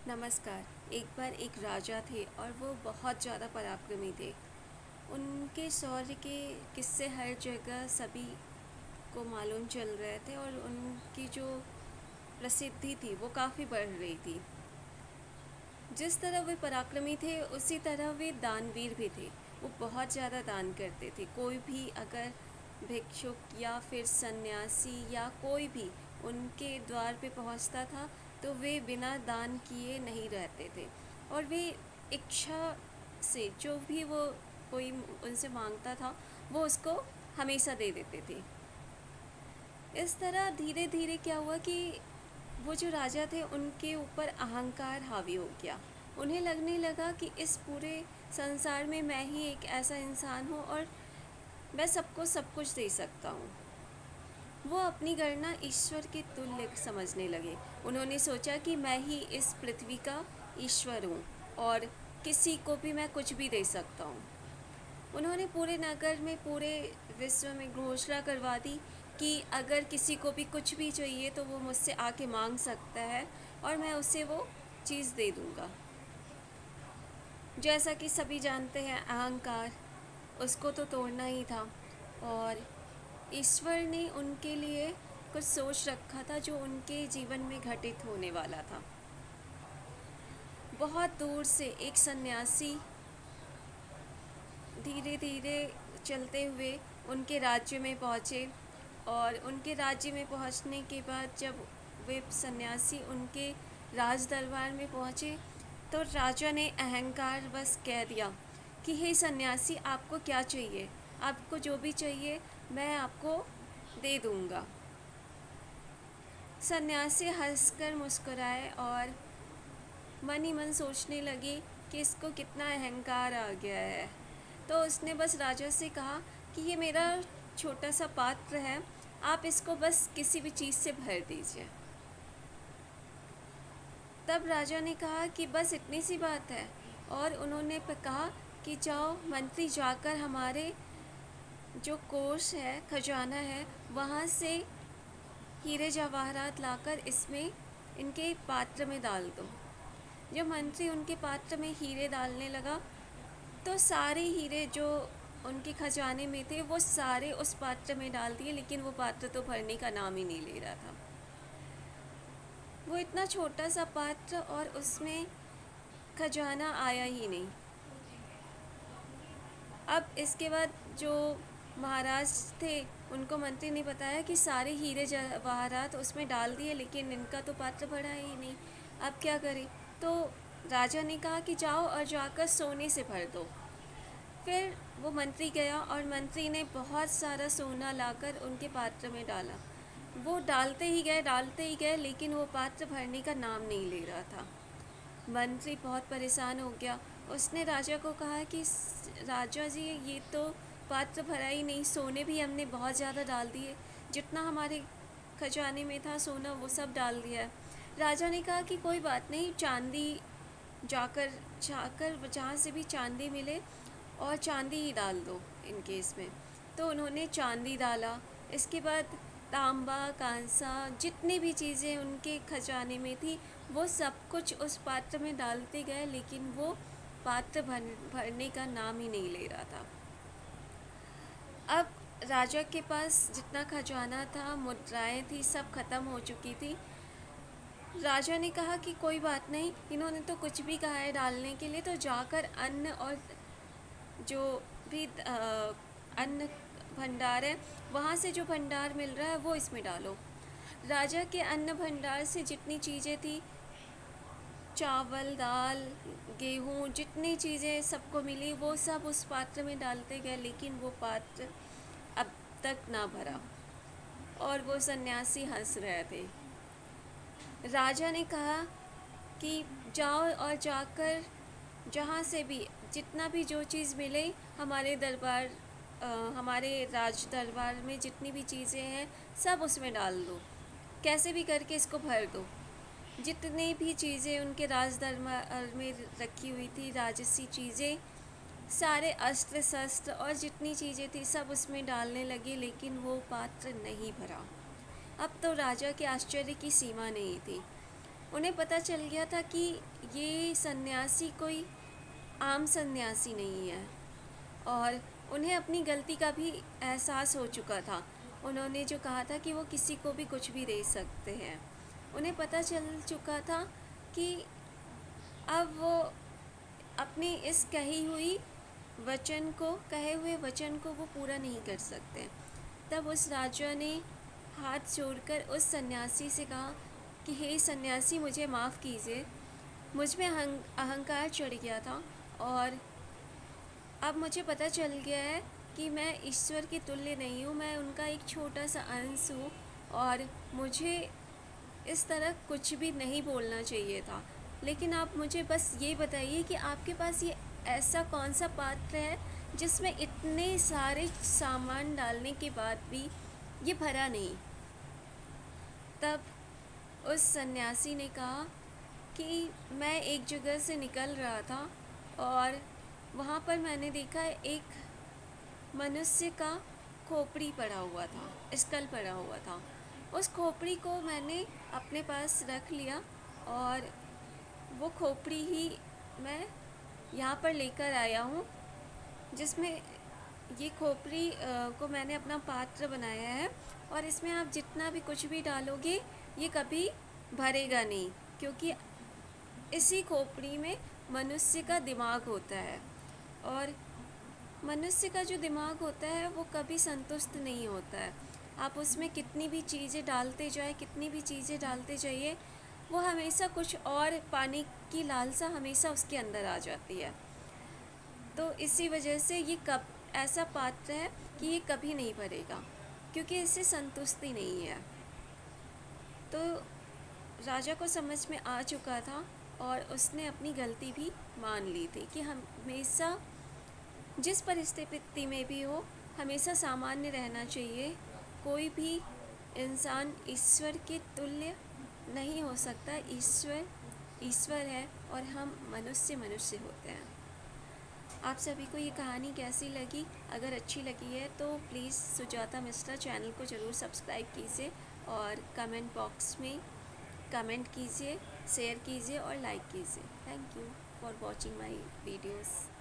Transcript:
नमस्कार। एक बार एक राजा थे और वो बहुत ज़्यादा पराक्रमी थे। उनके शौर्य के किस्से हर जगह सभी को मालूम चल रहे थे और उनकी जो प्रसिद्धि थी वो काफ़ी बढ़ रही थी। जिस तरह वे पराक्रमी थे उसी तरह वे दानवीर भी थे। वो बहुत ज़्यादा दान करते थे। कोई भी अगर भिक्षुक या फिर सन्यासी या कोई भी उनके द्वार पे पहुंचता था तो वे बिना दान किए नहीं रहते थे। और वे इच्छा से जो भी वो कोई उनसे मांगता था वो उसको हमेशा दे देते थे। इस तरह धीरे धीरे क्या हुआ कि वो जो राजा थे उनके ऊपर अहंकार हावी हो गया। उन्हें लगने लगा कि इस पूरे संसार में मैं ही एक ऐसा इंसान हूँ और मैं सबको सब कुछ दे सकता हूँ। वो अपनी गणना ईश्वर के तुल्य समझने लगे। उन्होंने सोचा कि मैं ही इस पृथ्वी का ईश्वर हूँ और किसी को भी मैं कुछ भी दे सकता हूँ। उन्होंने पूरे नगर में, पूरे विश्व में घोषणा करवा दी कि अगर किसी को भी कुछ भी चाहिए तो वो मुझसे आके मांग सकता है और मैं उसे वो चीज़ दे दूँगा। जैसा कि सभी जानते हैं, अहंकार उसको तो तोड़ना ही था और ईश्वर ने उनके लिए कुछ सोच रखा था जो उनके जीवन में घटित होने वाला था। बहुत दूर से एक सन्यासी धीरे धीरे चलते हुए उनके राज्य में पहुँचे और उनके राज्य में पहुँचने के बाद जब वे सन्यासी उनके राज दरबार में पहुँचे तो राजा ने अहंकार बस कह दिया कि हे सन्यासी, आपको क्या चाहिए? आपको जो भी चाहिए मैं आपको दे दूँगा। सन्यासी हंसकर मुस्कुराए और मन ही मन सोचने लगे कि इसको कितना अहंकार आ गया है। तो उसने बस राजा से कहा कि ये मेरा छोटा सा पात्र है, आप इसको बस किसी भी चीज़ से भर दीजिए। तब राजा ने कहा कि बस इतनी सी बात है और उन्होंने कहा कि जाओ मंत्री, जाकर हमारे जो कोष है, खजाना है, वहाँ से हीरे जवाहरात लाकर इसमें इनके पात्र में डाल दो। जब मंत्री उनके पात्र में हीरे डालने लगा तो सारे हीरे जो उनके खजाने में थे वो सारे उस पात्र में डाल दिए, लेकिन वो पात्र तो भरने का नाम ही नहीं ले रहा था। वो इतना छोटा सा पात्र और उसमें खजाना आया ही नहीं। अब इसके बाद जो महाराज थे उनको मंत्री ने बताया कि सारे हीरे जवाहरात उसमें डाल दिए लेकिन इनका तो पात्र भरा ही नहीं, अब क्या करें? तो राजा ने कहा कि जाओ और जाकर सोने से भर दो। फिर वो मंत्री गया और मंत्री ने बहुत सारा सोना लाकर उनके पात्र में डाला। वो डालते ही गए लेकिन वो पात्र भरने का नाम नहीं ले रहा था। मंत्री बहुत परेशान हो गया। उसने राजा को कहा कि राजा जी, ये तो पात्र भरा ही नहीं, सोने भी हमने बहुत ज़्यादा डाल दिए, जितना हमारे खजाने में था सोना वो सब डाल दिया है। राजा ने कहा कि कोई बात नहीं, चांदी जाकर जाकर जहाँ से भी चांदी मिले और चांदी ही डाल दो इनके इसमें। तो उन्होंने चांदी डाला। इसके बाद तांबा, कांसा, जितनी भी चीज़ें उनके खजाने में थी वो सब कुछ उस पात्र में डालते गए, लेकिन वो पात्र भरने का नाम ही नहीं ले रहा था। अब राजा के पास जितना खजाना था, मुद्राएं थी, सब खत्म हो चुकी थी। राजा ने कहा कि कोई बात नहीं, इन्होंने तो कुछ भी कहा है डालने के लिए, तो जाकर अन्न और जो भी अन्न भंडार है वहाँ से जो भंडार मिल रहा है वो इसमें डालो। राजा के अन्न भंडार से जितनी चीज़ें थी, चावल, दाल, गेहूँ, जितनी चीज़ें सबको मिली वो सब उस पात्र में डालते गए, लेकिन वो पात्र अब तक ना भरा और वो सन्यासी हंस रहे थे। राजा ने कहा कि जाओ और जाकर जहाँ से भी जितना भी जो चीज़ मिले हमारे राज दरबार में जितनी भी चीज़ें हैं सब उसमें डाल दो, कैसे भी करके इसको भर दो। जितनी भी चीज़ें उनके राज दरबार में रखी हुई थी, राजसी चीज़ें, सारे अस्त्र शस्त्र और जितनी चीज़ें थी सब उसमें डालने लगे, लेकिन वो पात्र नहीं भरा। अब तो राजा के आश्चर्य की सीमा नहीं थी। उन्हें पता चल गया था कि ये सन्यासी कोई आम सन्यासी नहीं है और उन्हें अपनी गलती का भी एहसास हो चुका था। उन्होंने जो कहा था कि वो किसी को भी कुछ भी दे सकते हैं, उन्हें पता चल चुका था कि अब वो अपनी इस कहे हुए वचन को वो पूरा नहीं कर सकते। तब उस राजा ने हाथ जोड़कर उस सन्यासी से कहा कि हे सन्यासी, मुझे माफ़ कीजिए, मुझ में अहंकार चढ़ गया था और अब मुझे पता चल गया है कि मैं ईश्वर के तुल्य नहीं हूँ, मैं उनका एक छोटा सा अंश हूँ और मुझे इस तरह कुछ भी नहीं बोलना चाहिए था। लेकिन आप मुझे बस ये बताइए कि आपके पास ये ऐसा कौन सा पात्र है जिसमें इतने सारे सामान डालने के बाद भी ये भरा नहीं। तब उस सन्यासी ने कहा कि मैं एक जगह से निकल रहा था और वहाँ पर मैंने देखा एक मनुष्य का खोपड़ी पड़ा हुआ था, स्कल पड़ा हुआ था। उस खोपड़ी को मैंने अपने पास रख लिया और वो खोपड़ी ही मैं यहाँ पर लेकर आया हूँ, जिसमें ये खोपड़ी को मैंने अपना पात्र बनाया है और इसमें आप जितना भी कुछ भी डालोगे ये कभी भरेगा नहीं, क्योंकि इसी खोपड़ी में मनुष्य का दिमाग होता है और मनुष्य का जो दिमाग होता है वो कभी संतुष्ट नहीं होता है। आप उसमें कितनी भी चीज़ें डालते जाइए, वो हमेशा कुछ और पाने की लालसा हमेशा उसके अंदर आ जाती है। तो इसी वजह से ये ऐसा पात्र है कि ये कभी नहीं भरेगा, क्योंकि इससे संतुष्टि नहीं है। तो राजा को समझ में आ चुका था और उसने अपनी गलती भी मान ली थी कि हमेशा जिस परिस्थिति में भी हो हमेशा सामान्य रहना चाहिए। कोई भी इंसान ईश्वर के तुल्य नहीं हो सकता। ईश्वर है और हम मनुष्य होते हैं। आप सभी को ये कहानी कैसी लगी? अगर अच्छी लगी है तो प्लीज़ सुजाता मिश्रा चैनल को ज़रूर सब्सक्राइब कीजिए और कमेंट बॉक्स में कमेंट कीजिए, शेयर कीजिए और लाइक कीजिए। Thank you for watching my videos.